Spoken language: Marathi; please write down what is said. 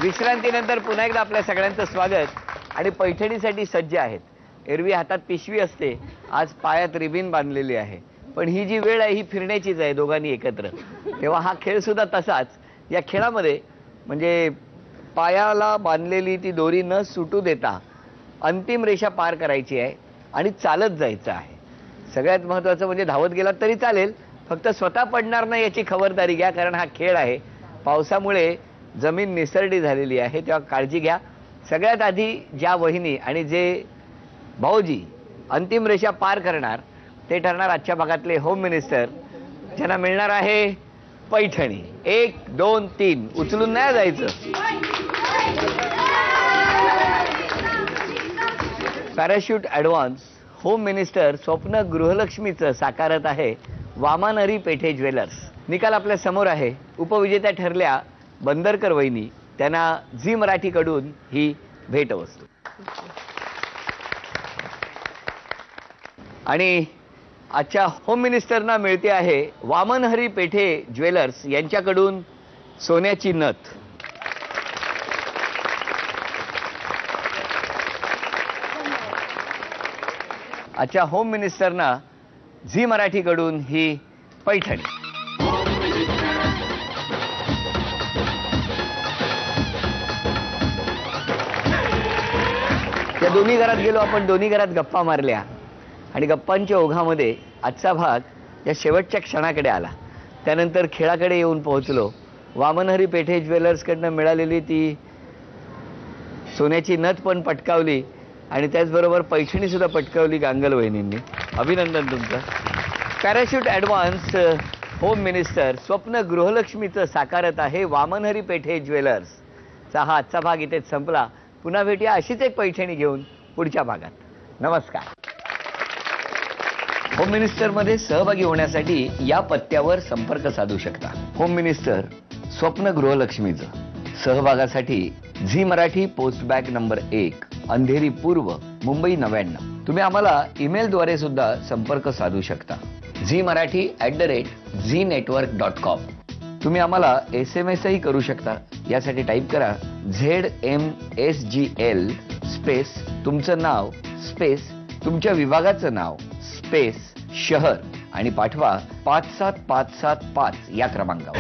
विश्रांतीनंतर पुन्हा एकदा आपल्या सगळ्यांचं स्वागत आणि पैठणीसाठी सज्ज आहेत. एरवी हातात पिशवी असते, आज पायात रिबीन बांधलेली आहे. पण ही जी वेळ आहे ही फिरण्याचीच आहे दोघांनी एकत्र. तेव्हा हा खेळ सुद्धा तसाच. या खेळामध्ये म्हणजे पायाला बांधलेली ती दोरी न सुटू देता अंतिम रेषा पार करायची आहे आणि चालत जायचं आहे. सगळ्यात महत्त्वाचं म्हणजे धावत गेलात तरी चालेल, फक्त स्वतः पडणार नाही याची खबरदारी घ्या, कारण हा खेळ आहे. पावसामुळे जमीन निसरडी झालेली आहे, तेव्हा काळजी घ्या. सगळ्यात आधी ज्या वहिनी आणि जे भाऊजी अंतिम रेषा पार करणार ते ठरणार आजच्या भागातले होम मिनिस्टर, ज्यांना मिळणार आहे पैठणी. 1 2 3 उचलून नाही जायचं. पॅराशूट ॲडव्हान्स होम मिनिस्टर स्वप्न गृहलक्ष्मीचं साकारत आहे वामानहरी पेठे ज्वेलर्स. निकाल आपल्या समोर आहे. उपविजेत्या ठरल्या बंदरकर वहिनी, त्यांना झी मराठीकडून ही भेटवस्तू. आणि आजच्या होम मिनिस्टरना मिळते आहे वामनहरी पेठे ज्वेलर्स यांच्याकडून सोन्याची नथ. आजच्या होम मिनिस्टरना झी मराठीकडून ही पैठणी. या दोन्ही घरात गेलो आपण, दोन्ही घरात गप्पा मारल्या आणि गप्पांच्या ओघामध्ये आजचा भाग या शेवटच्या क्षणाकडे आला. त्यानंतर खेळाकडे येऊन पोहोचलो. वामनहरी पेठे ज्वेलर्सकडनं मिळालेली ती सोन्याची नथ पण पटकावली आणि त्याचबरोबर पैठणी सुद्धा पटकावली गांगल वहिनींनी. अभिनंदन तुमचं. पॅराशूट ॲडव्हान्स होम मिनिस्टर स्वप्न गृहलक्ष्मीचं साकारत आहे वामनहरी पेठे ज्वेलर्सचा हा आजचा भाग इथेच संपला. पुन्हा भेटूया अशीच एक पैठणी घेऊन पुढच्या भागात. नमस्कार. होम मिनिस्टरमध्ये सहभागी होण्यासाठी या पत्त्यावर संपर्क साधू शकता. होम मिनिस्टर स्वप्न गृहलक्ष्मीचं. सहभागासाठी Zee Marathi post bag number 1 Andheri पूर्व मुंबई 99. तुम्ही आम्हाला ईमेलद्वारे सुद्धा संपर्क साधू शकता. zee@zenetwork.com. तुम्ही आम्हाला SMS करू शकता. यासाठी टाईप करा ZMSGL स्पेस तुमचं नाव स्पेस तुमच्या विभागाचं नाव स्पेस शहर आणि पाठवा 57575 या क्रमांकावर.